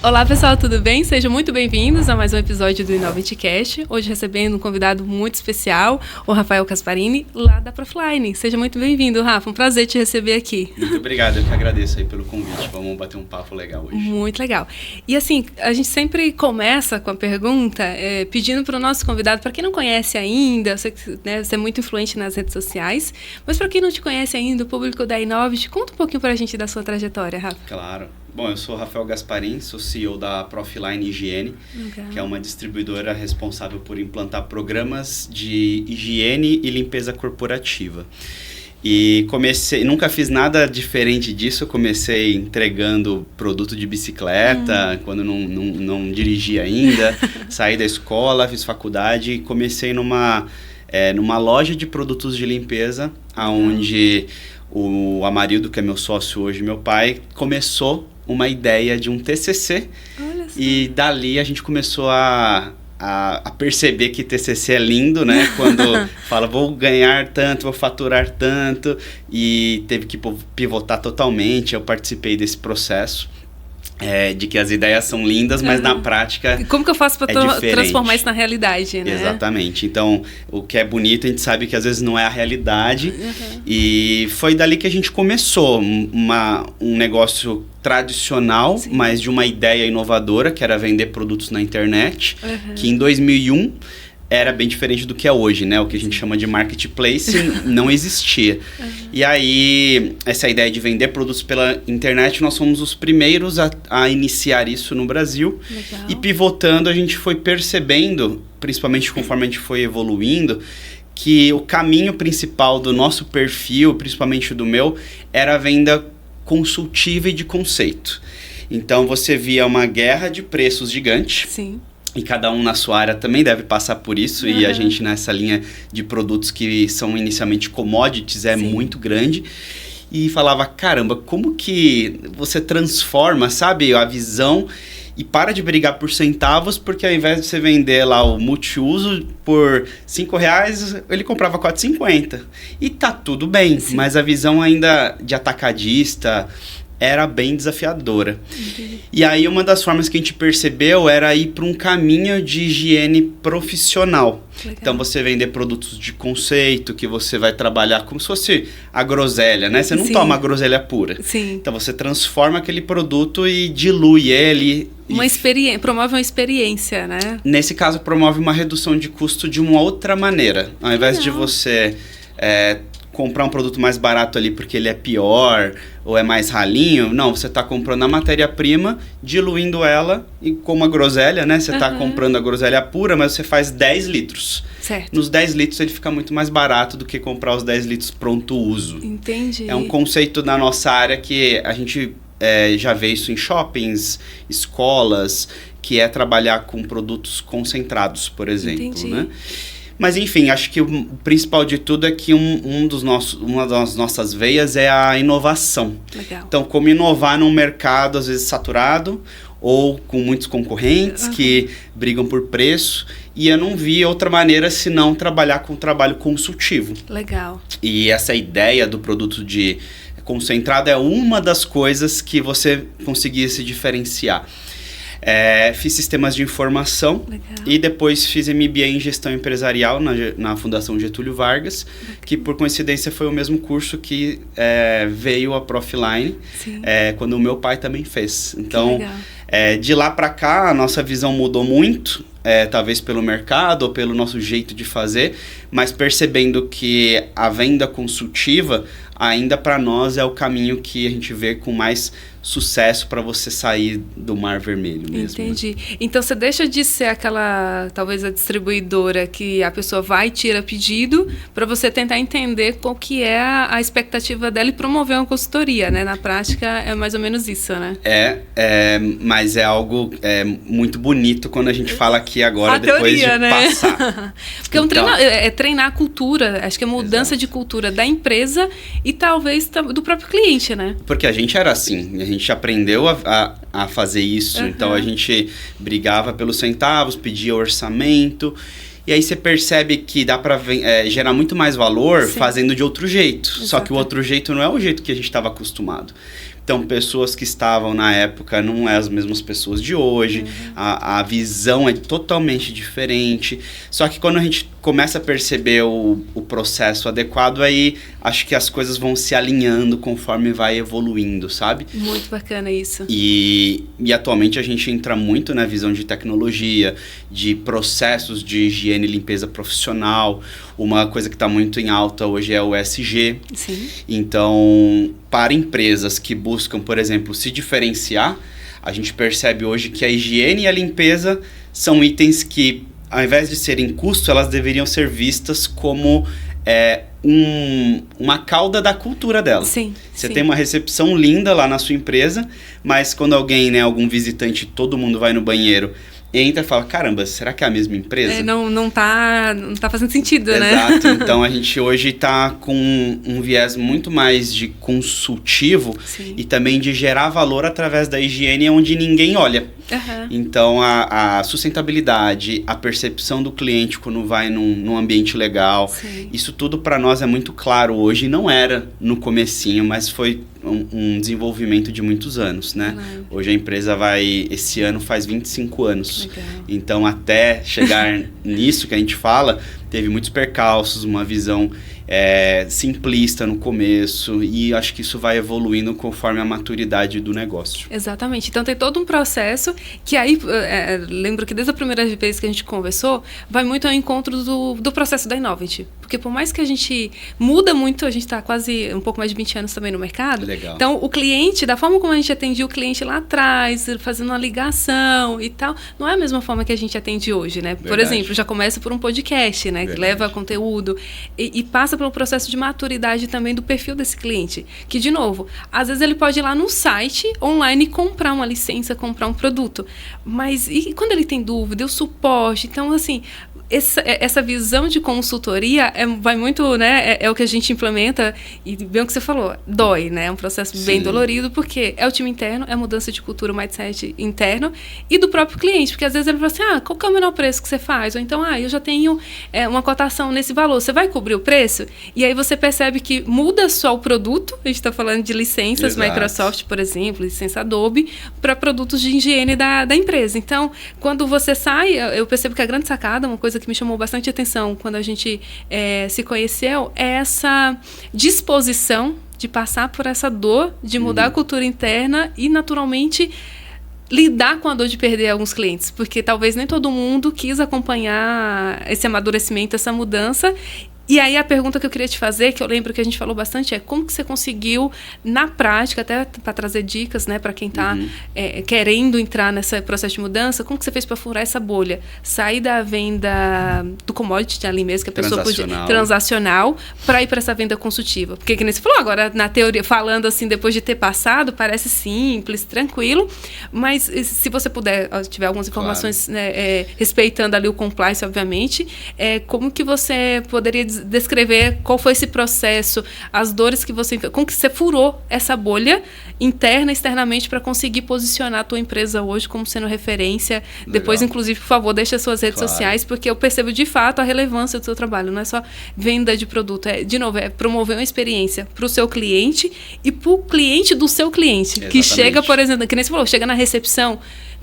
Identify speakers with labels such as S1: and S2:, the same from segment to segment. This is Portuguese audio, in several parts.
S1: Olá pessoal, tudo bem? Sejam muito bem-vindos a mais um episódio do InnovateCast. Hoje recebendo um convidado muito especial, o Rafael Gasparini, lá da Profiline. Seja muito bem-vindo, Rafa. Um prazer te receber aqui.
S2: Muito obrigado, eu que agradeço aí pelo convite. Vamos bater um papo legal hoje.
S1: Muito legal. E assim, a gente sempre começa com a pergunta pedindo para o nosso convidado, para quem não conhece ainda, eu sei que você é muito influente nas redes sociais, mas para quem não te conhece ainda, o público da Innovate, conta um pouquinho para a gente da sua trajetória, Rafa.
S2: Claro. Bom, eu sou o Rafael Gasparini, sou CEO da Profiline Higiene, que é uma distribuidora responsável por implantar programas de higiene e limpeza corporativa. E nunca fiz nada diferente disso, eu comecei entregando produto de bicicleta, quando não dirigia ainda, saí da escola, fiz faculdade e comecei numa loja de produtos de limpeza, onde o Amarildo, que é meu sócio hoje, meu pai, começou uma ideia de um TCC.
S1: Olha só.
S2: E dali a gente começou a perceber que TCC é lindo, né? Quando fala, vou ganhar tanto, vou faturar tanto, e teve que pivotar totalmente. Eu participei desse processo. De que as ideias são lindas, mas na prática
S1: como que eu faço para transformar isso na realidade, né?
S2: Exatamente. Então, o que é bonito, a gente sabe que às vezes não é a realidade. E foi dali que a gente começou um negócio tradicional,
S1: Sim.
S2: mas de uma ideia inovadora, que era vender produtos na internet, que em 2001 era bem diferente do que é hoje, né? O que a gente chama de marketplace não existia. E aí, essa ideia de vender produtos pela internet, nós fomos os primeiros a iniciar isso no Brasil.
S1: Legal.
S2: E pivotando, a gente foi percebendo, principalmente conforme a gente foi evoluindo, que o caminho principal do nosso perfil, principalmente do meu, era a venda consultiva e de conceito. Então, você via uma guerra de preços gigante.
S1: Sim.
S2: E cada um na sua área também deve passar por isso. E a gente nessa linha de produtos que são inicialmente commodities é muito grande. E falava, caramba, como que você transforma, sabe, a visão e para de brigar por centavos, porque ao invés de você vender lá o multiuso por R$5, ele comprava R$4,50. E tá tudo bem, mas a visão ainda de atacadista era bem desafiadora. E aí uma das formas que a gente percebeu era ir para um caminho de higiene profissional. Legal. Então você vender produtos de conceito, que você vai trabalhar como se fosse a groselha, né? Você não toma a groselha pura.
S1: Sim.
S2: Então você transforma aquele produto e dilui ele.
S1: Promove uma experiência, né?
S2: Nesse caso, promove uma redução de custo de uma outra maneira. Ao invés de você comprar um produto mais barato ali porque ele é pior ou é mais ralinho, não, você está comprando a matéria-prima, diluindo ela e como a groselha, né? Você está comprando a groselha pura, mas você faz 10 litros.
S1: Certo.
S2: Nos 10 litros ele fica muito mais barato do que comprar os 10 litros pronto uso.
S1: Entendi.
S2: É um conceito da nossa área que a gente já vê isso em shoppings, escolas, que é trabalhar com produtos concentrados, por exemplo.
S1: Entendi.
S2: Né? Mas enfim, acho que o principal de tudo é que uma das nossas veias é a inovação.
S1: Legal.
S2: Então, como inovar num mercado às vezes saturado ou com muitos concorrentes que brigam por preço, e eu não vi outra maneira senão trabalhar com trabalho consultivo.
S1: Legal.
S2: E essa ideia do produto de concentrado é uma das coisas que você conseguia se diferenciar. Fiz sistemas de informação.
S1: Legal.
S2: E depois fiz MBA em gestão empresarial na Fundação Getúlio Vargas, que por coincidência foi o mesmo curso que veio a Profiline, quando o meu pai também fez. Então, de lá para cá, a nossa visão mudou muito, talvez pelo mercado ou pelo nosso jeito de fazer, mas percebendo que a venda consultiva ainda para nós é o caminho que a gente vê com mais sucesso para você sair do mar vermelho mesmo.
S1: Entendi. Né? Então você deixa de ser aquela, talvez a distribuidora que a pessoa vai e tira pedido para você tentar entender qual que é a expectativa dela e promover uma consultoria, né? Na prática é mais ou menos isso, né?
S2: Mas é algo muito bonito quando a gente fala aqui agora, depois
S1: teoria,
S2: de
S1: né?
S2: passar.
S1: Porque então, treinar a cultura, acho que é mudança de cultura da empresa e talvez do próprio cliente, né?
S2: Porque a gente era assim, a gente aprendeu a fazer isso, então a gente brigava pelos centavos, pedia orçamento E aí você percebe que dá para gerar muito mais valor
S1: Sim.
S2: fazendo de outro jeito.
S1: Exato.
S2: Só que o outro jeito não é o jeito que a gente estava acostumado. Então, pessoas que estavam na época não é as mesmas pessoas de hoje, a visão é totalmente diferente. Só que quando a gente começa a perceber o processo adequado, aí acho que as coisas vão se alinhando conforme vai evoluindo, sabe?
S1: Muito bacana isso.
S2: E atualmente a gente entra muito na visão de tecnologia, de processos de higiene e limpeza profissional. Uma coisa que está muito em alta hoje é o ESG.
S1: Sim.
S2: Então, para empresas que buscam, por exemplo, se diferenciar, a gente percebe hoje que a higiene e a limpeza são itens que, ao invés de serem custo, elas deveriam ser vistas como uma cauda da cultura dela.
S1: Sim.
S2: Você tem uma recepção linda lá na sua empresa, mas quando alguém, né, algum visitante, todo mundo vai no banheiro, entra e fala, caramba, será que é a mesma empresa?
S1: Não tá fazendo sentido, né?
S2: Exato. Então, a gente hoje está com um viés muito mais de consultivo.
S1: Sim.
S2: E também de gerar valor através da higiene onde ninguém olha.
S1: Uhum.
S2: Então, a sustentabilidade, a percepção do cliente quando vai num ambiente legal,
S1: Sim.
S2: isso tudo para nós é muito claro hoje. Não era no comecinho, mas foi um desenvolvimento de muitos anos, né?
S1: Uhum.
S2: Hoje a empresa esse ano faz 25 anos.
S1: Legal.
S2: Então, até chegar nisso que a gente fala, teve muitos percalços, uma visão simplista no começo, e acho que isso vai evoluindo conforme a maturidade do negócio.
S1: Exatamente. Então tem todo um processo que aí, lembro que desde a primeira vez que a gente conversou, vai muito ao encontro do processo da Innovate. Porque por mais que a gente muda muito, a gente está quase um pouco mais de 20 anos também no mercado.
S2: Legal.
S1: Então o cliente, da forma como a gente atendia o cliente lá atrás, fazendo uma ligação e tal, não é a mesma forma que a gente atende hoje, né?
S2: Verdade.
S1: Por exemplo, já começa por um podcast, né? Que leva conteúdo e passa pelo processo de maturidade também do perfil desse cliente. Que, de novo, às vezes ele pode ir lá no site online e comprar uma licença, comprar um produto. Mas e quando ele tem dúvida, o suporte? Então, assim, essa visão de consultoria vai muito, né? É o que a gente implementa, e bem o que você falou, dói, né? É um processo bem dolorido, porque é o time interno, é a mudança de cultura, o mindset interno, e do próprio cliente, porque às vezes ele fala assim, qual que é o menor preço que você faz? Ou então, eu já tenho uma cotação nesse valor, você vai cobrir o preço? E aí você percebe que muda só o produto, a gente está falando de licenças,
S2: Exato.
S1: Microsoft, por exemplo, licença Adobe, para produtos de higiene da empresa. Então, quando você sai, eu percebo que a grande sacada, uma coisa que me chamou bastante atenção quando a gente se conheceu, é essa disposição de passar por essa dor, de mudar a cultura interna e, naturalmente, lidar com a dor de perder alguns clientes, porque talvez nem todo mundo quis acompanhar esse amadurecimento, essa mudança. E aí a pergunta que eu queria te fazer, que eu lembro que a gente falou bastante, é como que você conseguiu, na prática, até para trazer dicas, né, para quem está querendo entrar nesse processo de mudança, como que você fez para furar essa bolha? Sair da venda do commodity ali mesmo, que a pessoa podia transacional, para ir para essa venda consultiva. Porque, que nem você falou agora, na teoria, falando assim, depois de ter passado, parece simples, tranquilo, mas se você puder, tiver algumas informações, né, respeitando ali o compliance, obviamente, como que você poderia descrever qual foi esse processo, as dores que você... Como que você furou essa bolha interna e externamente para conseguir posicionar a tua empresa hoje como sendo referência? Legal. Depois, inclusive, por favor, deixa as suas redes sociais, porque eu percebo de fato a relevância do seu trabalho. Não é só venda de produto, de novo, é promover uma experiência para o seu cliente e para o cliente do seu cliente. Exatamente. Que chega, por exemplo, que nem você falou, chega na recepção,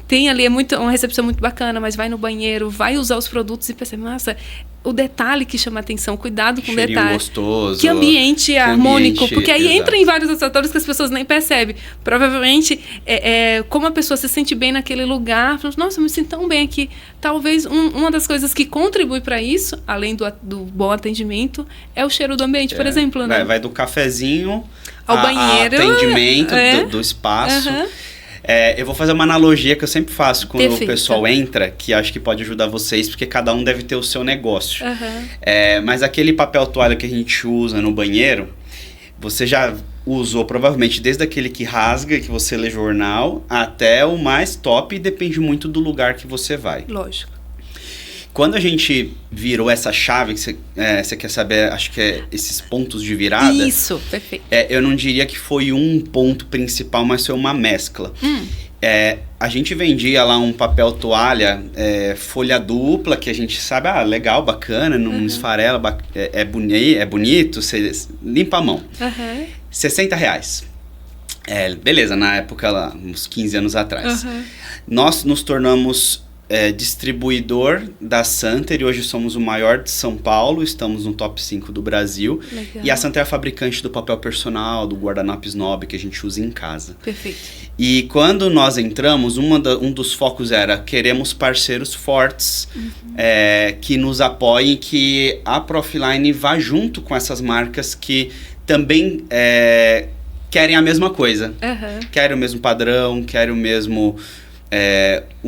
S1: tem ali uma recepção muito bacana, mas vai no banheiro, vai usar os produtos e percebe, nossa, o detalhe que chama a atenção, cuidado com o detalhe.
S2: Gostoso.
S1: Que ambiente harmônico, porque aí
S2: exato.
S1: Entra em vários setores que as pessoas nem percebem. Provavelmente, como a pessoa se sente bem naquele lugar, nossa, eu me sinto tão bem aqui. Talvez uma das coisas que contribui para isso, além do bom atendimento, é o cheiro do ambiente, por exemplo. Né?
S2: Vai do cafezinho
S1: ao banheiro,
S2: atendimento do espaço. Eu vou fazer uma analogia que eu sempre faço quando o pessoal entra, que acho que pode ajudar vocês, porque cada um deve ter o seu negócio. Mas aquele papel toalha que a gente usa no banheiro, você já usou provavelmente desde aquele que rasga, que você lê jornal, até o mais top, e depende muito do lugar que você vai.
S1: Lógico.
S2: Quando a gente virou essa chave, que você quer saber, acho que é esses pontos de virada.
S1: Isso, perfeito.
S2: Eu não diria que foi um ponto principal, mas foi uma mescla. A gente vendia lá um papel toalha, folha dupla, que a gente sabe, legal, bacana, não esfarela, é bonito, você limpa a mão. R$60. Beleza, na época lá, uns 15 anos atrás. Nós nos tornamos distribuidor da Santer e hoje somos o maior de São Paulo, estamos no top 5 do Brasil.
S1: Legal.
S2: E a Santer é a fabricante do papel personal, do guardanapo Snob que a gente usa em casa.
S1: Perfeito.
S2: E quando nós entramos, um dos focos era queremos parceiros fortes que nos apoiem, que a Profiline vá junto com essas marcas que também querem a mesma coisa. Querem o mesmo padrão, querem o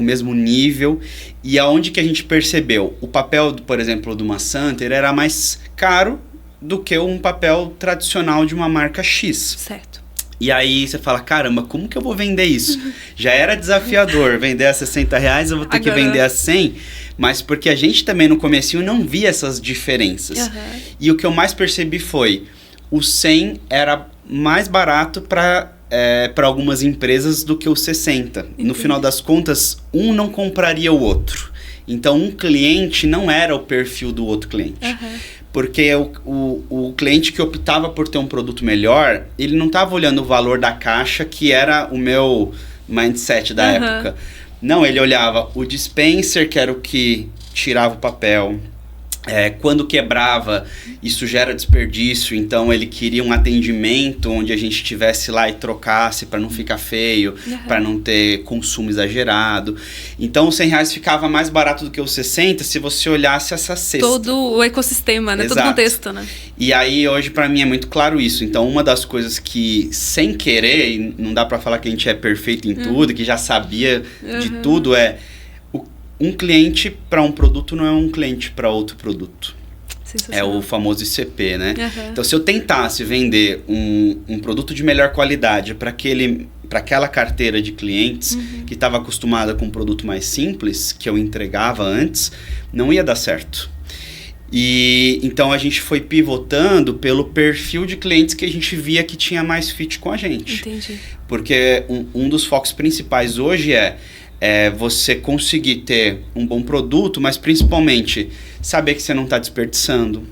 S2: mesmo nível. E aonde que a gente percebeu? O papel, por exemplo, de uma Santer era mais caro do que um papel tradicional de uma marca X.
S1: Certo.
S2: E aí você fala, caramba, como que eu vou vender isso? Já era desafiador vender a R$60, eu vou ter que vender a 100, mas porque a gente também no comecinho não via essas diferenças. E o que eu mais percebi foi, o 100 era mais barato para algumas empresas do que o 60. Entendi. No final das contas, um não compraria o outro. Então, um cliente não era o perfil do outro cliente. Porque o cliente que optava por ter um produto melhor, ele não estava olhando o valor da caixa, que era o meu mindset da época. Não, ele olhava o dispenser, que era o que tirava o papel. Quando quebrava, isso gera desperdício, então ele queria um atendimento onde a gente estivesse lá e trocasse para não ficar feio, para não ter consumo exagerado. Então os R$100 ficava mais barato do que os 60 se você olhasse essa cesta.
S1: Todo o ecossistema, né? Todo o contexto, né?
S2: E aí hoje para mim é muito claro isso. Então uma das coisas que sem querer, e não dá para falar que a gente é perfeito em tudo, que já sabia de tudo, um cliente para um produto não é um cliente para outro produto. É o famoso ICP, né? Então, se eu tentasse vender um produto de melhor qualidade para aquela carteira de clientes que estava acostumada com um produto mais simples, que eu entregava antes, não ia dar certo. E então a gente foi pivotando pelo perfil de clientes que a gente via que tinha mais fit com a gente.
S1: Entendi.
S2: Porque um dos focos principais hoje é você conseguir ter um bom produto, mas principalmente saber que você não está desperdiçando.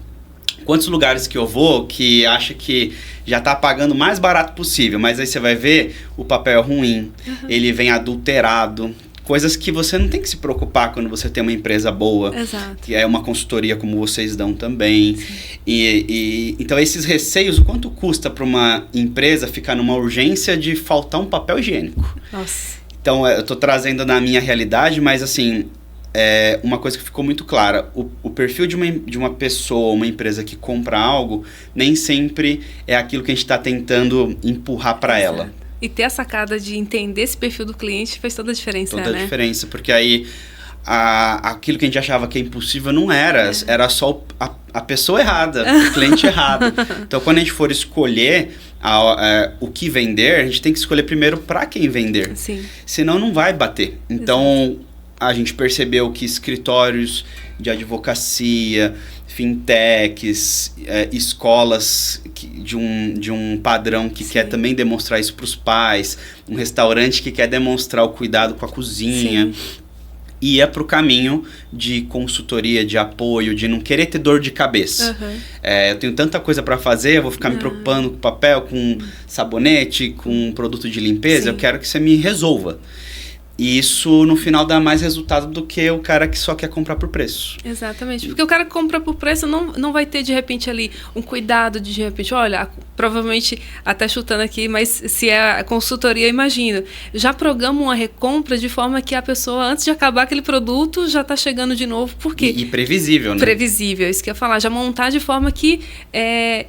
S2: Quantos lugares que eu vou que acha que já está pagando o mais barato possível, mas aí você vai ver o papel é ruim, ele vem adulterado. Coisas que você não tem que se preocupar quando você tem uma empresa boa.
S1: Exato.
S2: Que é uma consultoria como vocês dão também. Então esses receios, o quanto custa para uma empresa ficar numa urgência de faltar um papel higiênico?
S1: Nossa.
S2: Então, eu estou trazendo na minha realidade, mas assim, uma coisa que ficou muito clara, o perfil de uma pessoa, uma empresa que compra algo, nem sempre é aquilo que a gente está tentando empurrar para ela.
S1: E ter a sacada de entender esse perfil do cliente fez toda a diferença, né?
S2: Toda a diferença, porque aí aquilo que a gente achava que é impossível não era, era só a pessoa errada, o cliente errado. Então, quando a gente for escolher o que vender, a gente tem que escolher primeiro para quem vender.
S1: Sim.
S2: Senão não vai bater. Então, a gente percebeu que escritórios de advocacia, fintechs, escolas de um padrão que quer também demonstrar isso para os pais, um restaurante que quer demonstrar o cuidado com a cozinha, ia para o caminho de consultoria, de apoio, de não querer ter dor de cabeça. Eu tenho tanta coisa para fazer, eu vou ficar me preocupando com papel, com sabonete, com produto de limpeza, eu quero que você me resolva. E isso, no final, dá mais resultado do que o cara que só quer comprar por preço.
S1: Exatamente. Porque o cara que compra por preço não vai ter, de repente, ali um cuidado de repente, olha, provavelmente, até chutando aqui, mas se é a consultoria, imagino, já programa uma recompra de forma que a pessoa, antes de acabar aquele produto, já está chegando de novo. Por quê?
S2: E previsível, né?
S1: Previsível, isso que eu ia falar. Já montar de forma que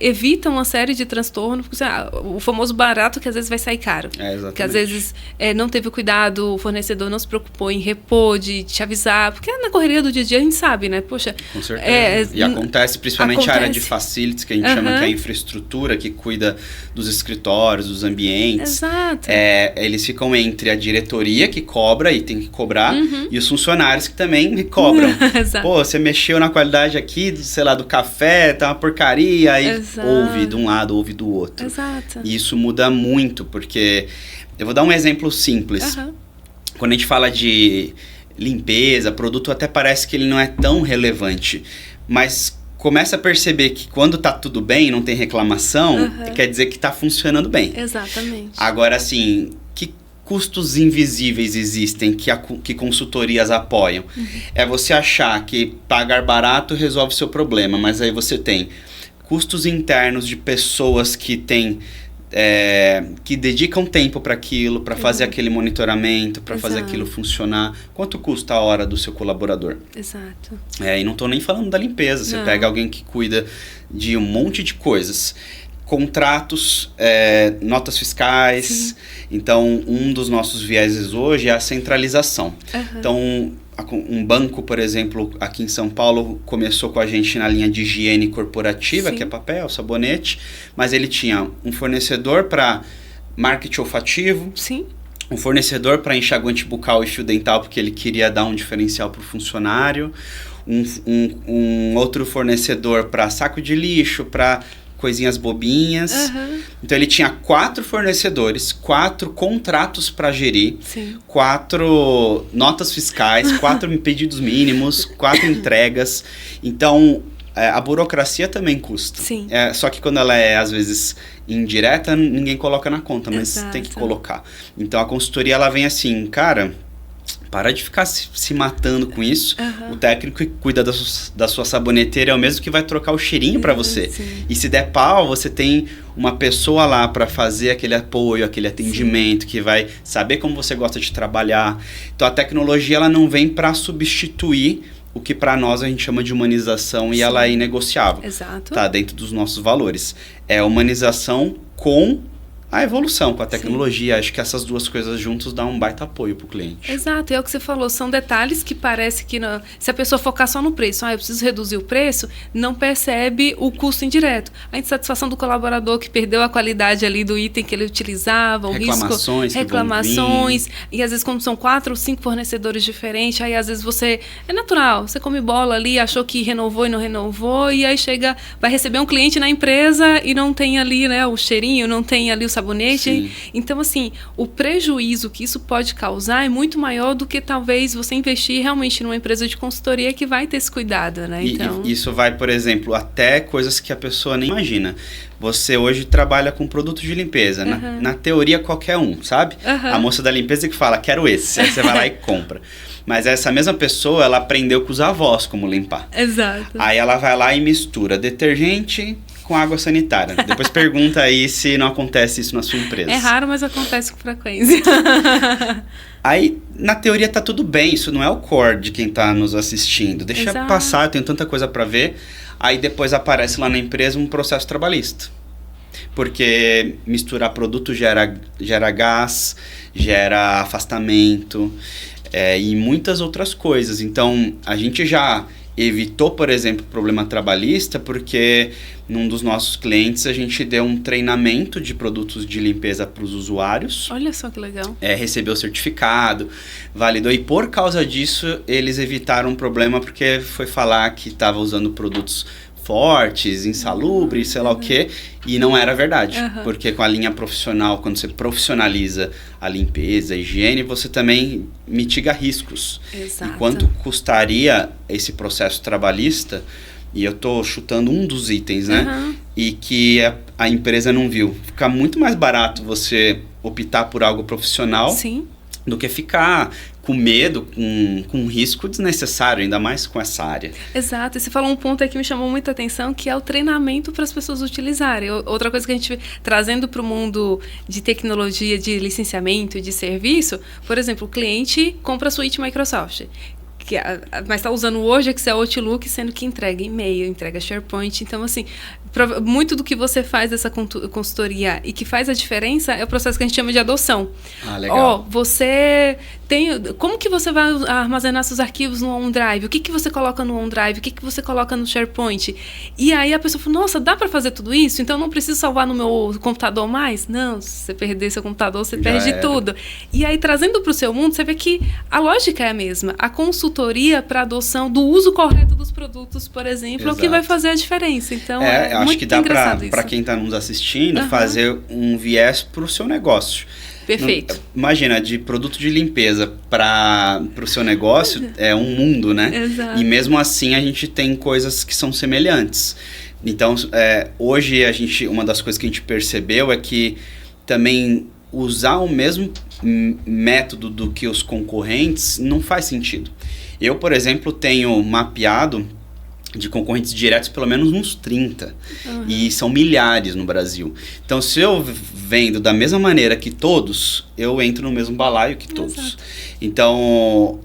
S1: evita uma série de transtornos. Porque, o famoso barato que às vezes vai sair caro.
S2: Exatamente.
S1: Que às vezes não teve cuidado, o fornecedor não se preocupou em repor, de te avisar, porque na correria do dia a dia a gente sabe, né? Poxa,
S2: com certeza. E acontece principalmente a área de facilities, que a gente chama que é a infraestrutura, que cuida dos escritórios, dos ambientes.
S1: Exato.
S2: Eles ficam entre a diretoria, que cobra e tem que cobrar, e os funcionários que também cobram.
S1: Exato.
S2: Pô, você mexeu na qualidade aqui, sei lá, do café, tá uma porcaria, aí ouve de um lado, ouve do outro.
S1: Exato.
S2: E isso muda muito, porque... Eu vou dar um exemplo simples. quando a gente fala de limpeza, produto, até parece que ele não é tão relevante. Mas começa a perceber que quando tá tudo bem, não tem reclamação, quer dizer que tá funcionando bem.
S1: Exatamente.
S2: Agora, assim, que custos invisíveis existem que consultorias apoiam? É você achar que pagar barato resolve seu problema, mas aí você tem custos internos de pessoas que têm que dedicam tempo para aquilo, para fazer aquele monitoramento, para fazer aquilo funcionar. Quanto custa a hora do seu colaborador?
S1: Exato.
S2: E não estou nem falando da limpeza. Você pega alguém que cuida de um monte de coisas. Contratos, notas fiscais. Sim. Então, um dos nossos vieses hoje é a centralização. Então, um banco, por exemplo, aqui em São Paulo, começou com a gente na linha de higiene corporativa, que é papel, sabonete, mas ele tinha um fornecedor para marketing olfativo, um fornecedor para enxaguante bucal e fio dental, porque ele queria dar um diferencial para o funcionário, um outro fornecedor para saco de lixo, para coisinhas bobinhas. Então ele tinha 4 fornecedores, 4 contratos para gerir, 4 notas fiscais, 4 pedidos mínimos, 4 entregas. Então a burocracia também custa. Só que quando ela é às vezes indireta, ninguém coloca na conta, mas tem que colocar. Então a consultoria ela vem assim, cara, para de ficar se matando com isso. O técnico que cuida da sua saboneteira é o mesmo que vai trocar o cheirinho para você. E se der pau, você tem uma pessoa lá para fazer aquele apoio, aquele atendimento, que vai saber como você gosta de trabalhar. Então a tecnologia ela não vem para substituir o que para nós a gente chama de humanização e ela é inegociável. Tá dentro dos nossos valores. É humanização com a evolução, com a tecnologia. Acho que essas duas coisas juntos dão um baita apoio para o cliente.
S1: Exato, é o que você falou, são detalhes que parece que se a pessoa focar só no preço, eu preciso reduzir o preço, não percebe o custo indireto. A insatisfação do colaborador que perdeu a qualidade ali do item que ele utilizava, o
S2: reclamações
S1: risco, e às vezes como são 4 ou 5 fornecedores diferentes, aí às vezes é natural, você come bola ali, achou que renovou e não renovou, e aí vai receber um cliente na empresa e não tem ali, né, o cheirinho, não tem ali o sabonete. Então, assim, o prejuízo que isso pode causar é muito maior do que talvez você investir realmente numa empresa de consultoria que vai ter esse cuidado, né? Então...
S2: E isso vai, por exemplo, até coisas que a pessoa nem imagina. Você hoje trabalha com produtos de limpeza. Na teoria, qualquer um, sabe? A moça da limpeza que fala, quero esse. Aí você vai lá e compra. Mas essa mesma pessoa, ela aprendeu com os avós como limpar.
S1: Exato.
S2: Aí ela vai lá e mistura detergente com água sanitária. Depois pergunta aí se não acontece isso na sua empresa.
S1: É raro, mas acontece com frequência.
S2: Aí, na teoria, tá tudo bem. Isso não é o core de quem tá nos assistindo. Deixa passar, eu tenho tanta coisa para ver. Aí depois aparece lá na empresa um processo trabalhista. Porque misturar produto gera gás, gera afastamento e muitas outras coisas. Então, a gente já evitou, por exemplo, problema trabalhista, porque num dos nossos clientes a gente deu um treinamento de produtos de limpeza para os usuários.
S1: Olha só que legal.
S2: Recebeu o certificado, validou, e por causa disso eles evitaram um problema, porque foi falar que estava usando produtos fortes, insalubres, sei lá o quê, e não era verdade. Porque com a linha profissional, quando você profissionaliza a limpeza, a higiene, você também mitiga riscos. E quanto custaria esse processo trabalhista, e eu tô chutando um dos itens, né? E que a empresa não viu. Fica muito mais barato você optar por algo profissional do que ficar com medo, com risco desnecessário, ainda mais com essa área.
S1: Exato, e você falou um ponto aí que me chamou muita atenção, que é o treinamento para as pessoas utilizarem. Outra coisa que a gente trazendo para o mundo de tecnologia, de licenciamento e de serviço, por exemplo, o cliente compra a suíte Microsoft, mas está usando o Word, Excel, Outlook, sendo que entrega e-mail, entrega SharePoint. Então, assim, muito do que você faz dessa consultoria e que faz a diferença é o processo que a gente chama de adoção.
S2: Legal.
S1: Você como que você vai armazenar seus arquivos no OneDrive? O que você coloca no OneDrive? O que você coloca no SharePoint? E aí a pessoa fala, nossa, dá para fazer tudo isso? Então eu não preciso salvar no meu computador mais? Não, se você perder seu computador, você perde tudo. E aí, trazendo para o seu mundo, você vê que a lógica é a mesma. A consultoria para adoção do uso correto dos produtos, por exemplo, é o que vai fazer a diferença. Então,
S2: acho que dá para quem está nos assistindo fazer um viés para o seu negócio.
S1: Perfeito.
S2: Imagina, de produto de limpeza para o seu negócio é um mundo, né?
S1: Exato.
S2: E mesmo assim a gente tem coisas que são semelhantes. Então, hoje uma das coisas que a gente percebeu é que também usar o mesmo método do que os concorrentes não faz sentido. Eu, por exemplo, tenho mapeado de concorrentes diretos pelo menos uns 30. Uhum. E são milhares no Brasil. Então, se eu vendo da mesma maneira que todos, eu entro no mesmo balaio que todos. Exato. Então,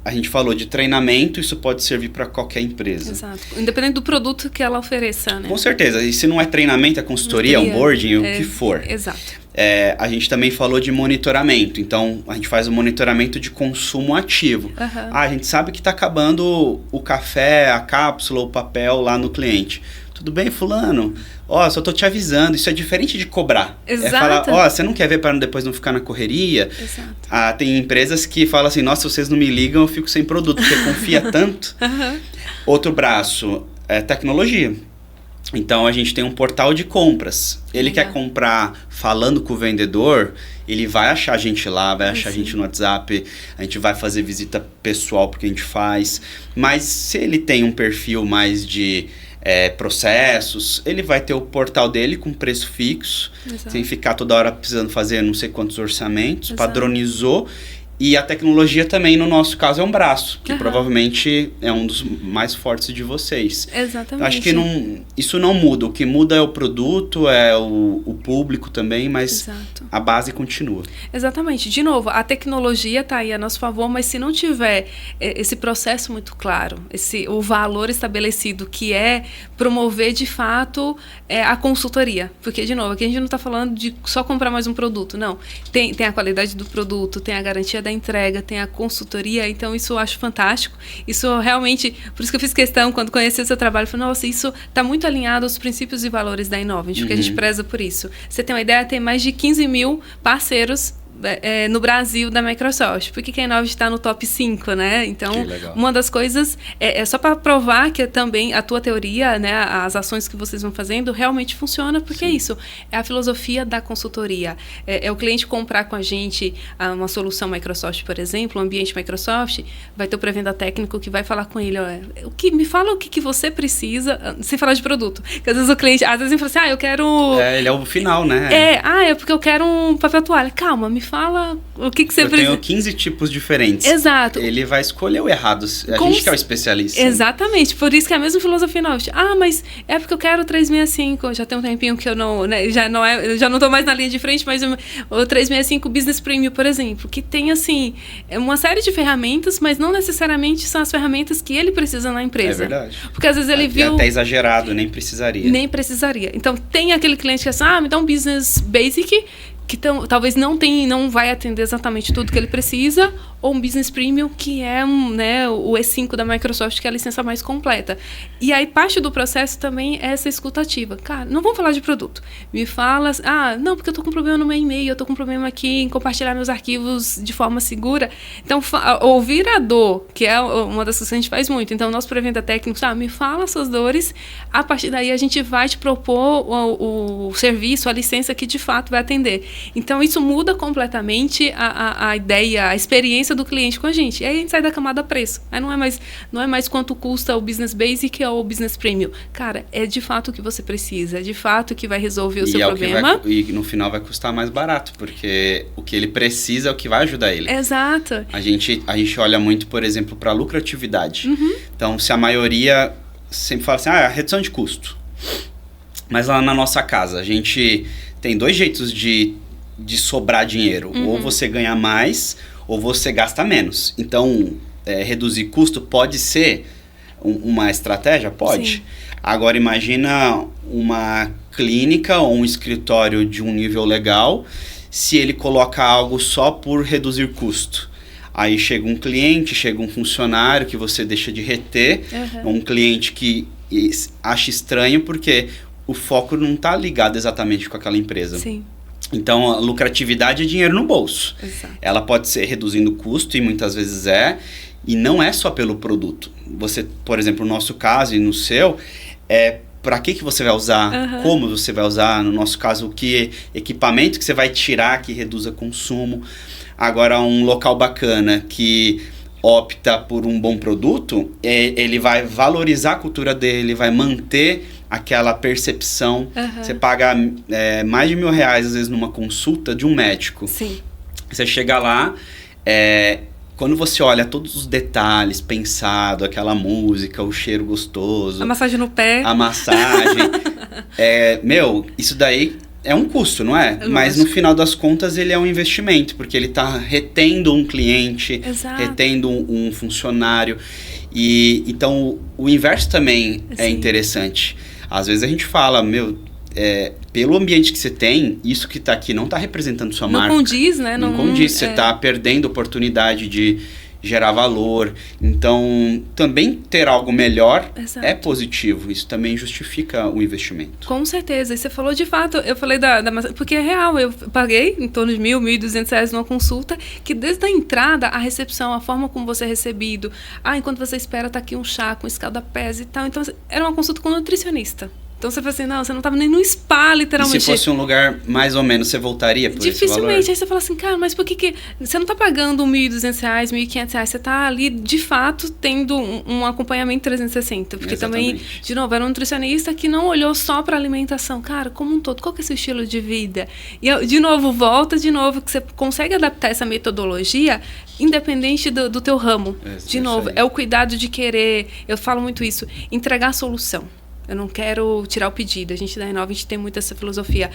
S2: a gente falou de treinamento, isso pode servir para qualquer empresa.
S1: Exato. Independente do produto que ela ofereça, né?
S2: Com certeza. E se não é treinamento, é consultoria, onboarding, o que for.
S1: Exato.
S2: A gente também falou de monitoramento. Então, a gente faz o monitoramento de consumo ativo. Uhum. A gente sabe que está acabando o café, a cápsula, o papel lá no cliente. Tudo bem, fulano? Só tô te avisando. Isso é diferente de cobrar.
S1: Exato.
S2: É falar, você não quer ver para depois não ficar na correria?
S1: Exato.
S2: Tem empresas que falam assim, nossa, se vocês não me ligam, eu fico sem produto, porque confia tanto. Uhum. Outro braço é tecnologia. Então, a gente tem um portal de compras. Ele quer comprar falando com o vendedor, ele vai achar a gente lá, vai achar a gente no WhatsApp, a gente vai fazer visita pessoal porque a gente faz. Mas se ele tem um perfil mais de processos, ele vai ter o portal dele com preço fixo, sem ficar toda hora precisando fazer não sei quantos orçamentos, padronizou. E a tecnologia também, no nosso caso, é um braço, que provavelmente é um dos mais fortes de vocês.
S1: Exatamente.
S2: Acho que isso não muda. O que muda é o produto, é o público também, mas a base continua.
S1: Exatamente. De novo, a tecnologia está aí a nosso favor, mas se não tiver esse processo muito claro, o valor estabelecido, que é promover, de fato, a consultoria. Porque, de novo, aqui a gente não está falando de só comprar mais um produto, não. Tem a qualidade do produto, tem a garantia da entrega, tem a consultoria, então isso eu acho fantástico. Isso realmente, por isso que eu fiz questão, quando conheci o seu trabalho, falei, nossa, isso está muito alinhado aos princípios e valores da Innovent, porque a gente preza por isso. Você tem uma ideia, tem mais de 15 mil parceiros no Brasil da Microsoft, porque a Innovent está no top 5, né? Então, uma das coisas é só para provar que também a tua teoria, né, as ações que vocês vão fazendo realmente funciona, porque é isso, é a filosofia da consultoria. É o cliente comprar com a gente uma solução Microsoft, por exemplo, um ambiente Microsoft, vai ter o pré-venda técnico que vai falar com ele, me fala o que você precisa, sem falar de produto, porque às vezes o cliente, ele fala assim, eu quero...
S2: ele é o final, né?
S1: É porque eu quero um papel toalha. Calma, me fala o que você precisa.
S2: Eu tenho 15 tipos diferentes.
S1: Exato.
S2: Ele vai escolher o errado. A gente que é o especialista.
S1: Exatamente. Por isso que é a mesma filosofia nova. Mas é porque eu quero o 365. Já tem um tempinho que eu não... Né, já não tô mais na linha de frente, mas o 365 Business Premium, por exemplo, que tem, assim, uma série de ferramentas, mas não necessariamente são as ferramentas que ele precisa na empresa.
S2: É verdade.
S1: Porque às vezes ele viu...
S2: até exagerado, nem precisaria.
S1: Nem precisaria. Então, tem aquele cliente que é assim, me dá um Business Basic, que talvez não vai atender exatamente tudo que ele precisa, ou um Business Premium, que é o E5 da Microsoft, que é a licença mais completa. E aí, parte do processo também é essa escutativa. Cara, não vamos falar de produto. Me fala, não, porque eu estou com problema no meu e-mail, eu estou com problema aqui em compartilhar meus arquivos de forma segura. Então, ouvir a dor, que é uma das coisas que a gente faz muito. Então, o nosso pré-venda técnico, me fala suas dores, a partir daí a gente vai te propor o serviço, a licença que de fato vai atender. Então, isso muda completamente a ideia, a experiência do cliente com a gente. E aí a gente sai da camada preço. Aí não é mais quanto custa o Business Basic ou o Business Premium. Cara, é de fato o que você precisa, é de fato o que vai resolver o seu problema.
S2: E no final vai custar mais barato, porque o que ele precisa é o que vai ajudar ele.
S1: Exato.
S2: A gente olha muito, por exemplo, para a lucratividade. Então, se a maioria sempre fala assim, redução de custo. Mas lá na nossa casa, a gente tem 2 jeitos de sobrar dinheiro. Ou você ganha mais, ou você gasta menos. Então, reduzir custo pode ser uma estratégia? Pode.
S1: Sim.
S2: Agora, imagina uma clínica ou um escritório de um nível legal, se ele coloca algo só por reduzir custo. Aí chega um cliente, chega um funcionário que você deixa de reter, um cliente que acha estranho porque o foco não está ligado exatamente com aquela empresa.
S1: Sim.
S2: Então, a lucratividade é dinheiro no bolso.
S1: Exato.
S2: Ela pode ser reduzindo o custo, e muitas vezes e não é só pelo produto. Você, por exemplo, no nosso caso e no seu, para que você vai usar, como você vai usar, no nosso caso, que equipamento que você vai tirar que reduza consumo. Agora, um local bacana que opta por um bom produto, ele vai valorizar a cultura dele, vai manter aquela percepção. Você paga mais de R$1.000, às vezes, numa consulta de um médico.
S1: Sim.
S2: Você chega lá, quando você olha todos os detalhes, pensado, aquela música, o cheiro gostoso...
S1: A massagem no pé.
S2: A massagem. Isso daí é um custo, não é? Mas no final das contas ele é um investimento, porque ele está retendo um cliente, retendo um funcionário. E então o inverso também é interessante. Às vezes a gente fala, pelo ambiente que você tem, isso que está aqui não está representando sua marca.
S1: Não condiz, né?
S2: Não condiz, você está perdendo a oportunidade de gerar valor. Então, também ter algo melhor é positivo. Isso também justifica o investimento.
S1: Com certeza. E você falou de fato, eu falei porque é real, eu paguei em torno de R$1.000, R$1.200 numa consulta, que desde a entrada, a recepção, a forma como você é recebido, enquanto você espera, tá aqui um chá com escalda-pés e tal. Então, era uma consulta com um nutricionista. Então você fala assim, não, você não estava nem no spa, literalmente.
S2: E se fosse um lugar mais ou menos, você voltaria por esse valor?
S1: Dificilmente. Aí você fala assim, cara, mas por que você não está pagando R$1.200, R$1.500? Você está ali, de fato, tendo um acompanhamento 360. Porque também, de novo, era um nutricionista que não olhou só para alimentação. Cara, como um todo, qual que é o seu estilo de vida? E, de novo, que você consegue adaptar essa metodologia independente do teu ramo. De novo, é o cuidado de querer, eu falo muito isso, entregar a solução. Eu não quero tirar o pedido. A gente da Renova, a gente tem muito essa filosofia.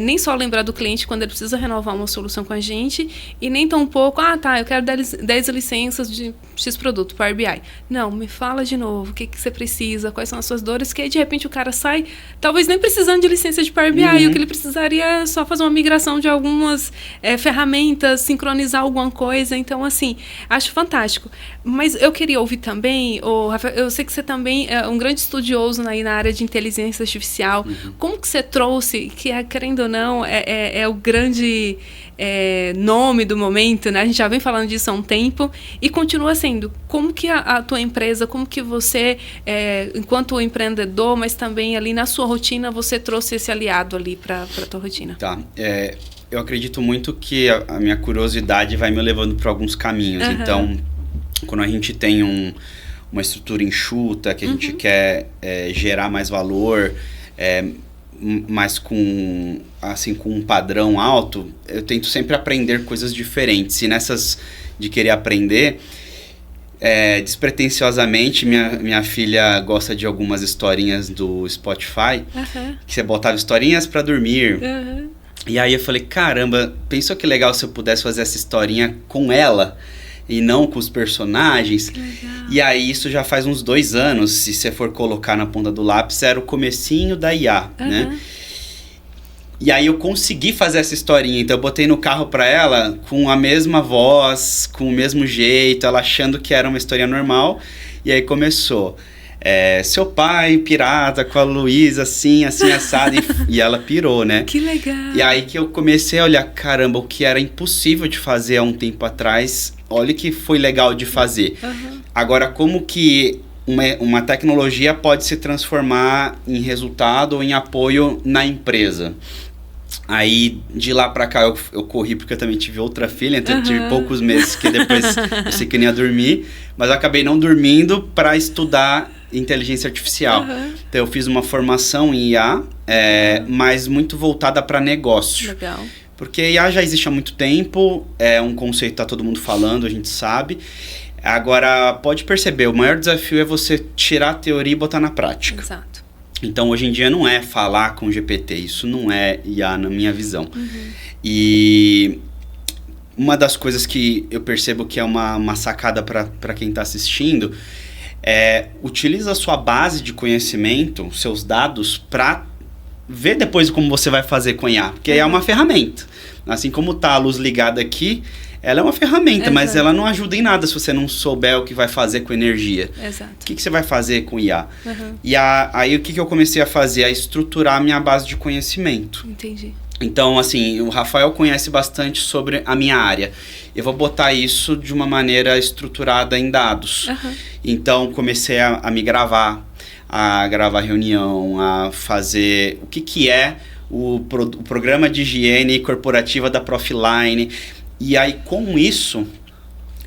S1: Nem só lembrar do cliente quando ele precisa renovar uma solução com a gente, e nem tão pouco, eu quero 10 licenças de X produto, Power BI. Não, me fala de novo, o que você precisa, quais são as suas dores, que aí de repente o cara sai, talvez nem precisando de licença de Power BI, o que ele precisaria é só fazer uma migração de algumas ferramentas, sincronizar alguma coisa. Então, assim, acho fantástico. Mas eu queria ouvir também, Rafael, eu sei que você também é um grande estudioso na área de inteligência artificial. Como que você trouxe, que querendo ou não, é o grande nome do momento, né? A gente já vem falando disso há um tempo e continua sendo. Como que a tua empresa, como que você, enquanto empreendedor, mas também ali na sua rotina, você trouxe esse aliado ali para a tua rotina?
S2: Tá. Eu acredito muito que a minha curiosidade vai me levando para alguns caminhos. Então, quando a gente tem uma estrutura enxuta, que a gente quer gerar mais valor, mas com um padrão alto, eu tento sempre aprender coisas diferentes. E nessas de querer aprender, despretensiosamente, minha filha gosta de algumas historinhas do Spotify, que você botava historinhas para dormir. E aí eu falei, caramba, pensou que legal se eu pudesse fazer essa historinha com ela e não com os personagens. E aí isso já faz uns 2 anos, se você for colocar na ponta do lápis, era o comecinho da IA, né? E aí eu consegui fazer essa historinha, então eu botei no carro pra ela com a mesma voz, com o mesmo jeito, ela achando que era uma historinha normal, e aí começou. Seu pai pirata com a Luísa, assim, assado, e ela pirou, né?
S1: Que legal!
S2: E aí que eu comecei a olhar, caramba, o que era impossível de fazer há um tempo atrás, olha que foi legal de fazer. Agora, como que uma tecnologia pode se transformar em resultado ou em apoio na empresa? Aí, de lá pra cá, eu corri porque eu também tive outra filha, então eu tive poucos meses que depois eu sei que nem ia dormir, mas eu acabei não dormindo para estudar inteligência artificial. Então eu fiz uma formação em IA, mas muito voltada para negócio.
S1: Legal.
S2: Porque IA já existe há muito tempo, é um conceito que tá todo mundo falando, a gente sabe. Agora, pode perceber, o maior desafio é você tirar a teoria e botar na prática.
S1: Exato.
S2: Então, hoje em dia não é falar com o GPT, isso não é IA na minha visão. E uma das coisas que eu percebo que é uma sacada para quem está assistindo utiliza a sua base de conhecimento, seus dados, para ver depois como você vai fazer com IA, porque é uma ferramenta. Assim como tá a luz ligada aqui, ela é uma ferramenta, mas ela não ajuda em nada se você não souber o que vai fazer com energia.
S1: Exato.
S2: O que você vai fazer com IA? E aí o que eu comecei a fazer? A estruturar a minha base de conhecimento.
S1: Entendi.
S2: Então, assim, o Rafael conhece bastante sobre a minha área. Eu vou botar isso de uma maneira estruturada em dados. Então, comecei a me gravar. a gravar reunião, a fazer o que é o programa de higiene corporativa da Profiline. E aí, com isso,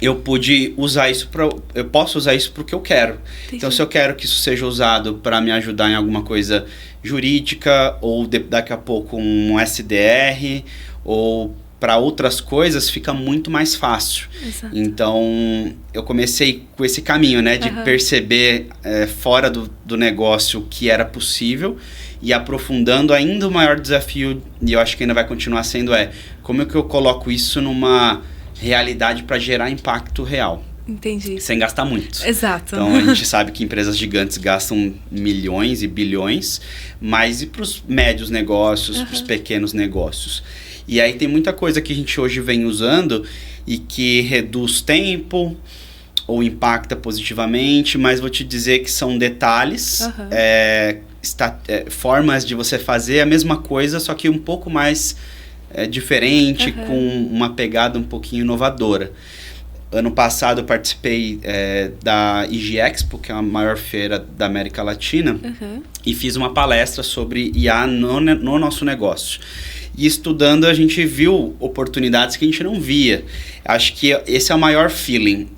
S2: eu pude usar isso eu posso usar isso para o que eu quero. Entendi. Então, se eu quero que isso seja usado para me ajudar em alguma coisa jurídica, ou daqui a pouco um SDR, ou para outras coisas, fica muito mais fácil. Exato. Então, eu comecei com esse caminho, né, de perceber fora do negócio o que era possível, e aprofundando ainda o maior desafio, e eu acho que ainda vai continuar sendo, como é que eu coloco isso numa realidade para gerar impacto real.
S1: Entendi.
S2: Sem gastar muito.
S1: Exato.
S2: Então, a gente sabe que empresas gigantes gastam milhões e bilhões, mas e para os médios negócios, para os pequenos negócios? E aí tem muita coisa que a gente hoje vem usando e que reduz tempo ou impacta positivamente, mas vou te dizer que são detalhes, formas de você fazer a mesma coisa, só que um pouco mais diferente, com uma pegada um pouquinho inovadora. Ano passado eu participei da IG Expo, que é a maior feira da América Latina, e fiz uma palestra sobre IA no nosso negócio. E estudando, a gente viu oportunidades que a gente não via. Acho que esse é o maior feeling.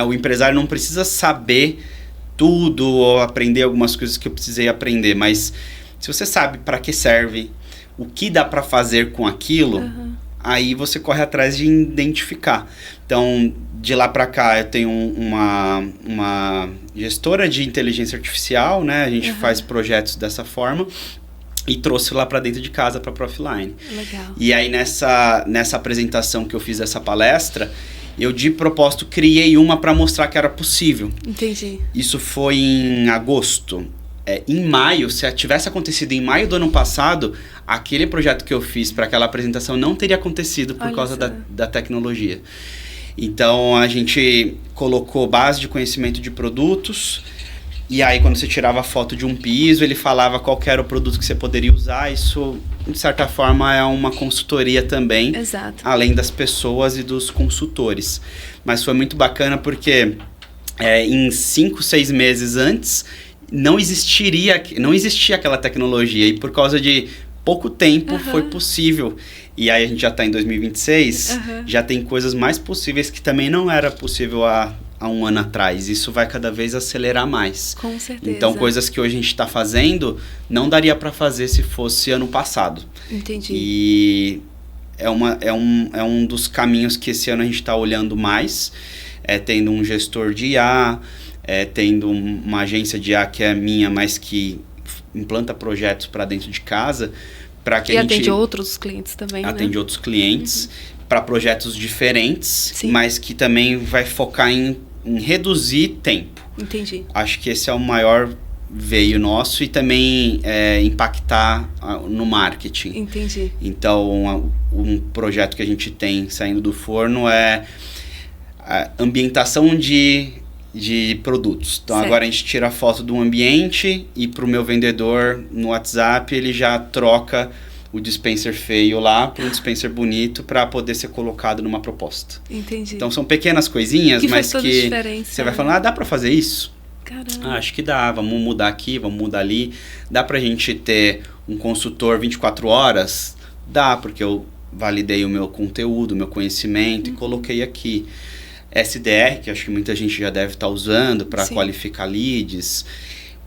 S2: O empresário não precisa saber tudo ou aprender algumas coisas que eu precisei aprender, mas se você sabe para que serve, o que dá para fazer com aquilo, aí você corre atrás de identificar. Então, de lá para cá, eu tenho uma gestora de inteligência artificial, né? A gente faz projetos dessa forma. E trouxe lá para dentro de casa, para a Profiline.
S1: Legal.
S2: E aí, nessa apresentação que eu fiz dessa palestra, eu de propósito criei uma para mostrar que era possível.
S1: Entendi.
S2: Isso foi em agosto. Em maio, se tivesse acontecido em maio do ano passado, aquele projeto que eu fiz para aquela apresentação não teria acontecido por causa da tecnologia. Então, a gente colocou base de conhecimento de produtos. E aí, quando você tirava a foto de um piso, ele falava qual que era o produto que você poderia usar. Isso, de certa forma, é uma consultoria também.
S1: Exato. Além
S2: das pessoas e dos consultores. Mas foi muito bacana porque em 5, 6 meses antes, não existia aquela tecnologia. E por causa de pouco tempo, foi possível. E aí, a gente já está em 2026, já tem coisas mais possíveis que também não era possível há um ano atrás. Isso vai cada vez acelerar mais.
S1: Com certeza.
S2: Então, coisas que hoje a gente está fazendo, não daria para fazer se fosse ano passado.
S1: Entendi.
S2: E é um dos caminhos que esse ano a gente está olhando mais, tendo um gestor de IA, tendo uma agência de IA que é minha, mas que implanta projetos para dentro de casa, para que a gente...
S1: atende outros clientes também,
S2: atende outros clientes, para projetos diferentes, mas que também vai focar em reduzir tempo.
S1: Entendi.
S2: Acho que esse é o maior veio nosso e também impactar no marketing.
S1: Entendi.
S2: Então, um projeto que a gente tem saindo do forno é a ambientação de produtos. Então, agora a gente tira a foto do ambiente e para o meu vendedor no WhatsApp ele já troca o dispenser feio lá para um dispenser bonito para poder ser colocado numa proposta.
S1: Entendi.
S2: Então, são pequenas coisinhas, mas que você vai falando, dá para fazer isso?
S1: Caramba.
S2: Acho que dá, vamos mudar aqui, vamos mudar ali. Dá pra gente ter um consultor 24 horas? Dá, porque eu validei o meu conteúdo, o meu conhecimento e coloquei aqui. SDR, que acho que muita gente já deve estar usando para qualificar leads.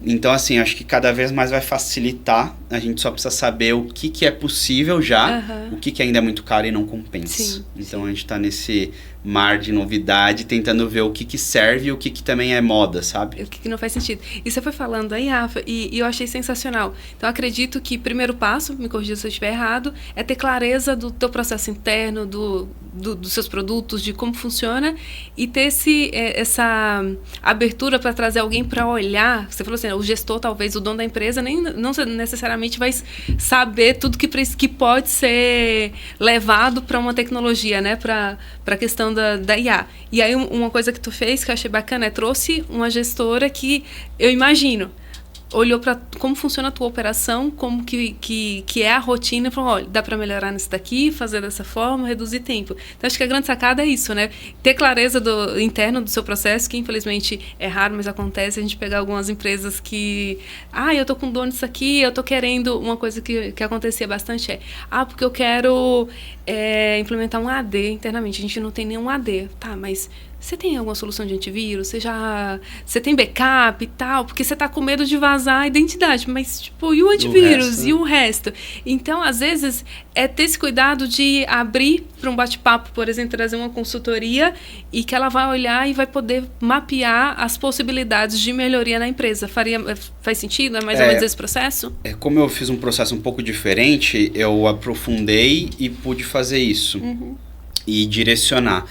S2: Então, assim, acho que cada vez mais vai facilitar. A gente só precisa saber o que é possível já, o que ainda é muito caro e não compensa. Então, a gente está nesse mar de novidade, tentando ver o que serve e o que também é moda, sabe?
S1: O que não faz sentido. E você foi falando aí, Rafa, e eu achei sensacional. Então, acredito que o primeiro passo, me corrija se eu estiver errado, é ter clareza do teu processo interno, dos seus produtos, de como funciona, e ter essa abertura para trazer alguém para olhar. Você falou assim, o gestor, talvez, o dono da empresa, não necessariamente vai saber tudo que pode ser levado para uma tecnologia, né? Para a questão da IA. E aí, uma coisa que tu fez, que eu achei bacana, trouxe uma gestora que, eu imagino, olhou para como funciona a tua operação, como que é a rotina, e falou, olha, dá para melhorar nisso daqui, fazer dessa forma, reduzir tempo. Então, acho que a grande sacada é isso, né? Ter clareza interno do seu processo, que infelizmente é raro, mas acontece, a gente pegar algumas empresas que, eu tô com dor nisso aqui, eu tô querendo, uma coisa que acontecia bastante porque eu quero implementar um AD internamente, a gente não tem nenhum AD, tá, mas você tem alguma solução de antivírus? Você tem backup e tal? Porque você está com medo de vazar a identidade. Mas, tipo, e o antivírus? E o resto? Então, às vezes, é ter esse cuidado de abrir para um bate-papo, por exemplo, trazer uma consultoria e que ela vai olhar e vai poder mapear as possibilidades de melhoria na empresa. Faz sentido? É mais ou menos esse processo?
S2: Como eu fiz um processo um pouco diferente, eu aprofundei e pude fazer isso. E direcionar.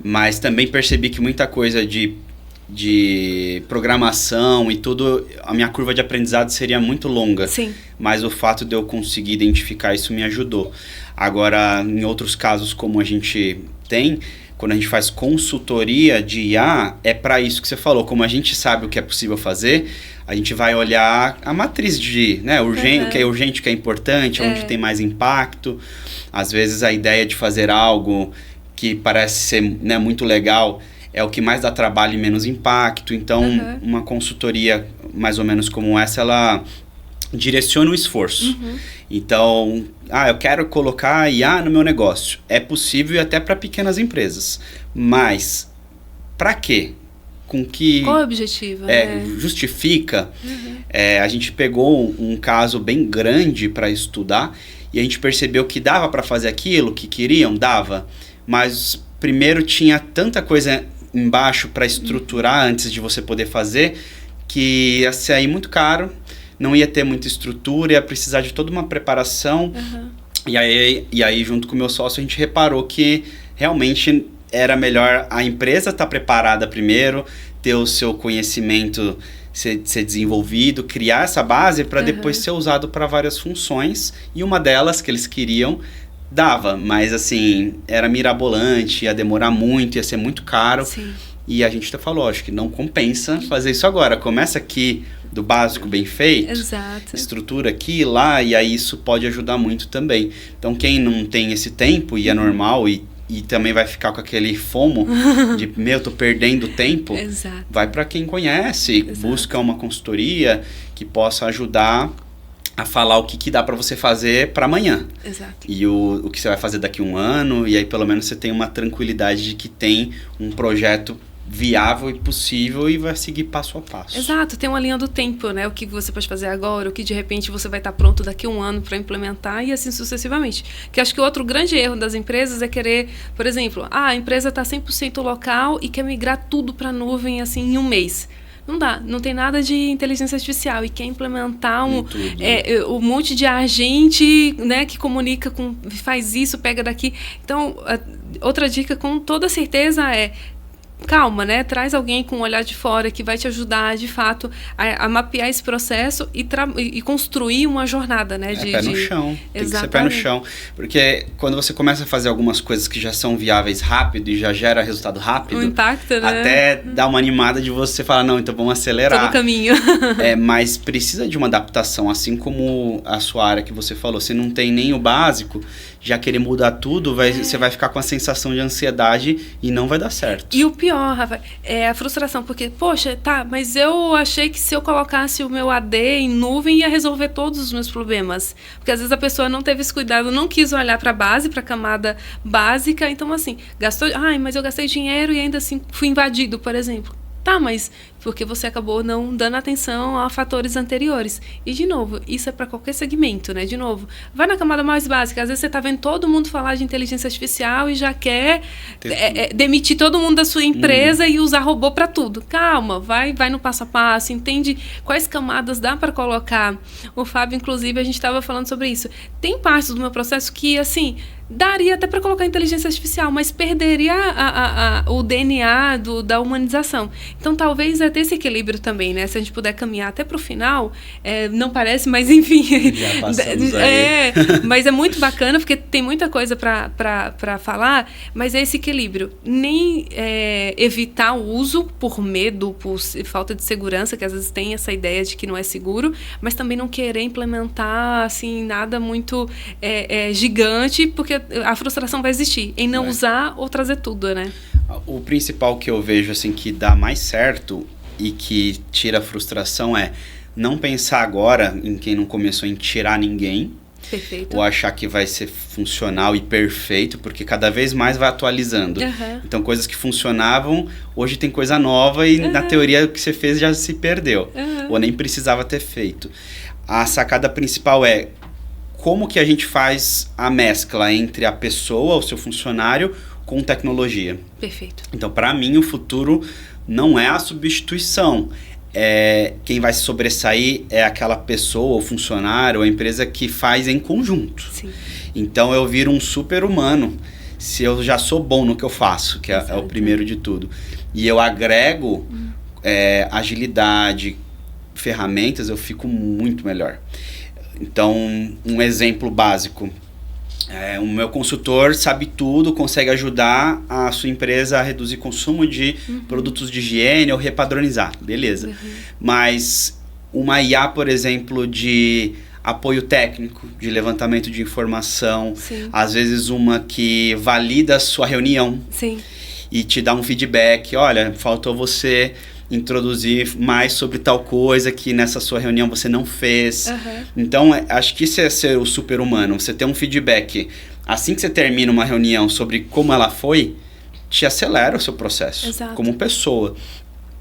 S2: Mas também percebi que muita coisa de programação e tudo, a minha curva de aprendizado seria muito longa.
S1: Sim.
S2: Mas o fato de eu conseguir identificar isso me ajudou. Agora, em outros casos como a gente tem, quando a gente faz consultoria de IA, é para isso que você falou. Como a gente sabe o que é possível fazer, a gente vai olhar a matriz de o que é urgente, o que é importante, onde tem mais impacto. Às vezes a ideia de fazer algo que parece ser muito legal é o que mais dá trabalho e menos impacto. Então, uma consultoria mais ou menos como essa, ela direciona o esforço. Então, eu quero colocar IA no meu negócio. É possível e até para pequenas empresas. Mas, para quê?
S1: Qual é o objetivo?
S2: Justifica. A gente pegou um caso bem grande para estudar e a gente percebeu que dava para fazer aquilo que queriam, dava. Mas primeiro tinha tanta coisa embaixo para estruturar antes de você poder fazer que ia sair muito caro, não ia ter muita estrutura, ia precisar de toda uma preparação. E aí, junto com o meu sócio, a gente reparou que realmente era melhor a empresa estar preparada primeiro, ter o seu conhecimento ser desenvolvido, criar essa base para depois ser usado para várias funções. E uma delas que eles queriam dava, mas assim, era mirabolante, ia demorar muito, ia ser muito caro.
S1: Sim.
S2: E a gente falou, acho que não compensa fazer isso agora. Começa aqui do básico bem feito, estrutura aqui, lá, e aí isso pode ajudar muito também. Então quem não tem esse tempo, e é normal, e também vai ficar com aquele FOMO de, tô perdendo tempo, vai para quem conhece, busca uma consultoria que possa ajudar a falar o que dá para você fazer para amanhã. E o que você vai fazer daqui a um ano, e aí pelo menos você tem uma tranquilidade de que tem um projeto viável e possível e vai seguir passo a passo.
S1: Exato, tem uma linha do tempo, né? O que você pode fazer agora, o que de repente você vai estar pronto daqui a um ano para implementar e assim sucessivamente. Que acho que o outro grande erro das empresas é querer, por exemplo, a empresa está 100% local e quer migrar tudo para a nuvem assim em um mês. Não dá, não tem nada de inteligência artificial e quer implementar um monte de agente, né, que comunica faz isso, pega daqui. Então, outra dica com toda certeza calma, né? Traz alguém com um olhar de fora que vai te ajudar, de fato, a mapear esse processo e construir uma jornada, né?
S2: Pé no chão. Tem que ser pé no chão. Porque quando você começa a fazer algumas coisas que já são viáveis rápido e já gera resultado rápido,
S1: o impacto, né?
S2: Até dá uma animada de você falar, não, então vamos acelerar.
S1: Tô no caminho.
S2: Mas precisa de uma adaptação, assim como a sua área que você falou. Você não tem nem o básico, já querer mudar tudo, você vai ficar com a sensação de ansiedade e não vai dar certo.
S1: E o pior, Rafa, é a frustração, porque, poxa, mas eu achei que se eu colocasse o meu AD em nuvem ia resolver todos os meus problemas. Porque às vezes a pessoa não teve esse cuidado, não quis olhar para a base, para a camada básica, então assim, mas eu gastei dinheiro e ainda assim fui invadido, por exemplo. Mas porque você acabou não dando atenção a fatores anteriores. E, de novo, isso é para qualquer segmento, né? De novo, vai na camada mais básica. Às vezes você está vendo todo mundo falar de inteligência artificial e já quer demitir todo mundo da sua empresa e usar robô para tudo. Calma, vai no passo a passo, entende quais camadas dá para colocar. O Fábio, inclusive, a gente estava falando sobre isso. Tem partes do meu processo que, assim, daria até para colocar inteligência artificial, mas perderia o DNA da humanização. Então, talvez precisa ter esse equilíbrio também, né? Se a gente puder caminhar até para o final, não parece, mas enfim.
S2: Já passamos aí.
S1: Mas é muito bacana, porque tem muita coisa para falar, mas é esse equilíbrio. Nem evitar o uso por medo, por falta de segurança, que às vezes tem essa ideia de que não é seguro, mas também não querer implementar assim, nada muito gigante, porque a frustração vai existir em não usar ou trazer tudo, né?
S2: O principal que eu vejo assim, que dá mais certo e que tira a frustração é não pensar agora em quem não começou em tirar ninguém.
S1: Perfeito.
S2: Ou achar que vai ser funcional e perfeito, porque cada vez mais vai atualizando. Então, coisas que funcionavam, hoje tem coisa nova e na teoria o que você fez já se perdeu. Ou nem precisava ter feito. A sacada principal é como que a gente faz a mescla entre a pessoa, o seu funcionário, com tecnologia.
S1: Perfeito.
S2: Então, para mim, o futuro não é a substituição. Quem vai se sobressair é aquela pessoa, ou funcionário, ou a empresa que faz em conjunto.
S1: Sim.
S2: Então eu viro um super humano se eu já sou bom no que eu faço, que é o primeiro de tudo. E eu agrego agilidade, ferramentas, eu fico muito melhor. Então, um exemplo básico. O meu consultor sabe tudo, consegue ajudar a sua empresa a reduzir consumo de produtos de higiene ou repadronizar, beleza. Mas uma IA, por exemplo, de apoio técnico, de levantamento de informação, às vezes uma que valida a sua reunião e te dá um feedback, olha, faltou você introduzir mais sobre tal coisa que nessa sua reunião você não fez. Então, acho que isso é ser o super-humano. Você ter um feedback assim que você termina uma reunião sobre como ela foi, te acelera o seu processo como pessoa.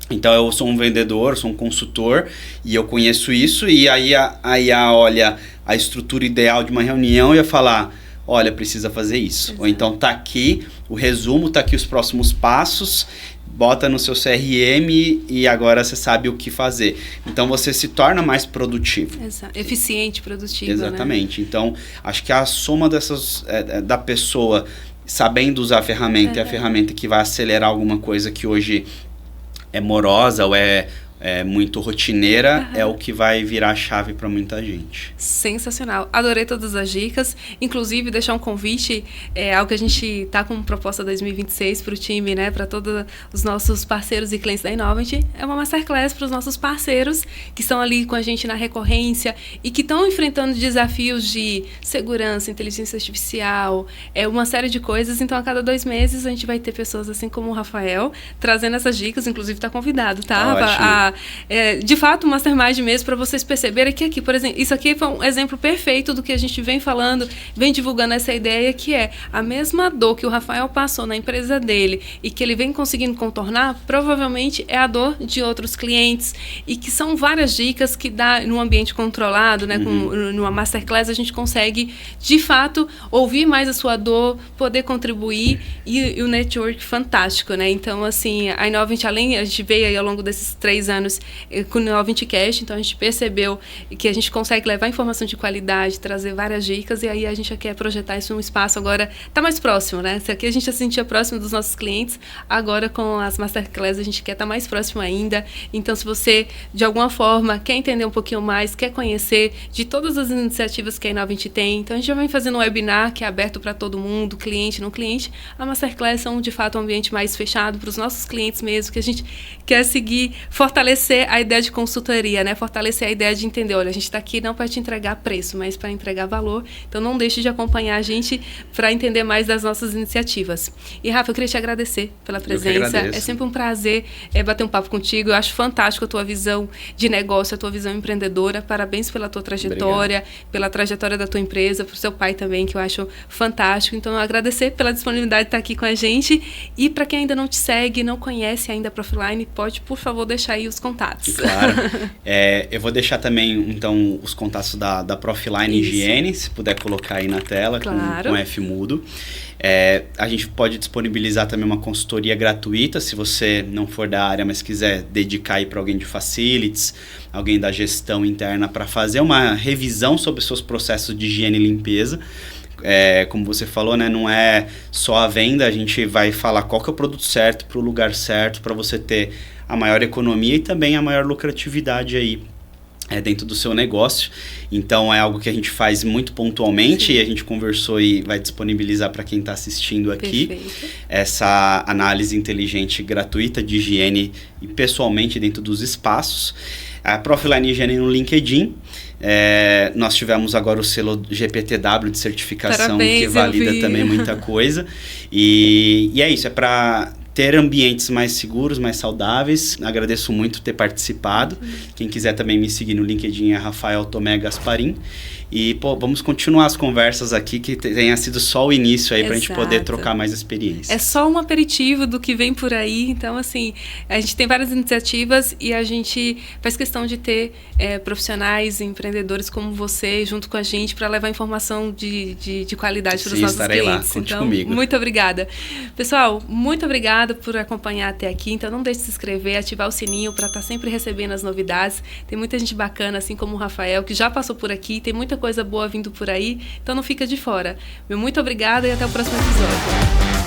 S2: Então, eu sou um vendedor, sou um consultor e eu conheço isso e aí a IA olha a estrutura ideal de uma reunião e ia falar, olha, precisa fazer isso. Ou então, tá aqui o resumo, tá aqui os próximos passos, bota no seu CRM e agora você sabe o que fazer. Então, você se torna mais produtivo.
S1: Eficiente, produtivo,
S2: exatamente. Né? Então, acho que a soma dessas da pessoa sabendo usar a ferramenta é a ferramenta que vai acelerar alguma coisa que hoje é morosa ou é muito rotineira, é o que vai virar a chave para muita gente.
S1: Sensacional. Adorei todas as dicas. Inclusive, deixar um convite, algo que a gente está com proposta 2026 para o time, né? Para todos os nossos parceiros e clientes da Innovent. É uma masterclass para os nossos parceiros que estão ali com a gente na recorrência e que estão enfrentando desafios de segurança, inteligência artificial, uma série de coisas. Então, a cada 2 meses, a gente vai ter pessoas assim como o Rafael, trazendo essas dicas. Inclusive, está convidado, tá, Rafa? De fato, um mastermind mesmo, para vocês perceberem que aqui, por exemplo, isso aqui foi um exemplo perfeito do que a gente vem falando, vem divulgando essa ideia, que é a mesma dor que o Rafael passou na empresa dele e que ele vem conseguindo contornar, provavelmente é a dor de outros clientes, e que são várias dicas que dá num ambiente controlado, né? Numa masterclass a gente consegue, de fato, ouvir mais a sua dor, poder contribuir e o network fantástico, né? Então, assim, a Innovent, a gente veio aí ao longo desses 3 anos com o Innovent Cast, então a gente percebeu que a gente consegue levar informação de qualidade, trazer várias dicas, e aí a gente já quer projetar isso num espaço agora, tá mais próximo, né? Se aqui a gente já se sentia próximo dos nossos clientes, agora com as masterclass a gente quer estar mais próximo ainda. Então, se você, de alguma forma, quer entender um pouquinho mais, quer conhecer de todas as iniciativas que a Innovent tem, então a gente já vem fazendo um webinar que é aberto para todo mundo, cliente, não cliente. A masterclass são, de fato, um ambiente mais fechado para os nossos clientes mesmo, que a gente quer seguir fortalecendo a ideia de consultoria, né? Fortalecer a ideia de entender, olha, a gente está aqui não para te entregar preço, mas para entregar valor. Então, não deixe de acompanhar a gente para entender mais das nossas iniciativas. E, Rafa, eu queria te agradecer pela presença. É sempre um prazer bater um papo contigo. Eu acho fantástico a tua visão de negócio, a tua visão empreendedora. Parabéns pela tua trajetória, pela trajetória da tua empresa, para o seu pai também, que eu acho fantástico. Então, eu agradecer pela disponibilidade de estar aqui com a gente. E para quem ainda não te segue, não conhece ainda a Profiline, pode, por favor, deixar aí os contatos.
S2: Claro. Eu vou deixar também, então, os contatos da Profiline Higiene, se puder colocar aí na tela, com F mudo. A gente pode disponibilizar também uma consultoria gratuita, se você não for da área, mas quiser dedicar aí para alguém de facilities, alguém da gestão interna, para fazer uma revisão sobre os seus processos de higiene e limpeza. Como você falou, né, não é só a venda, a gente vai falar qual que é o produto certo, para o lugar certo, para você ter a maior economia e também a maior lucratividade aí dentro do seu negócio. Então é algo que a gente faz muito pontualmente. Sim. E a gente conversou e vai disponibilizar para quem está assistindo aqui. Perfeito. Essa análise inteligente gratuita de higiene e pessoalmente dentro dos espaços. A Profiline Higiene no LinkedIn. Nós tivemos agora o selo GPTW de certificação. Parabéns, que valida também muita coisa. E é isso, é para ter ambientes mais seguros, mais saudáveis. Agradeço muito ter participado. Quem quiser também me seguir no LinkedIn é Rafael Tomé Gasparim. E, vamos continuar as conversas aqui, que tenha sido só o início aí, para a gente poder trocar mais experiências.
S1: É só um aperitivo do que vem por aí. Então, assim, a gente tem várias iniciativas e a gente faz questão de ter profissionais, empreendedores como você, junto com a gente, para levar informação de qualidade para os nossos clientes. Lá, conte comigo. Muito obrigada. Pessoal, muito obrigada por acompanhar até aqui. Então, não deixe de se inscrever, ativar o sininho para estar sempre recebendo as novidades. Tem muita gente bacana, assim como o Rafael, que já passou por aqui. Tem muita coisa boa vindo por aí, então não fica de fora. Muito obrigada e até o próximo episódio.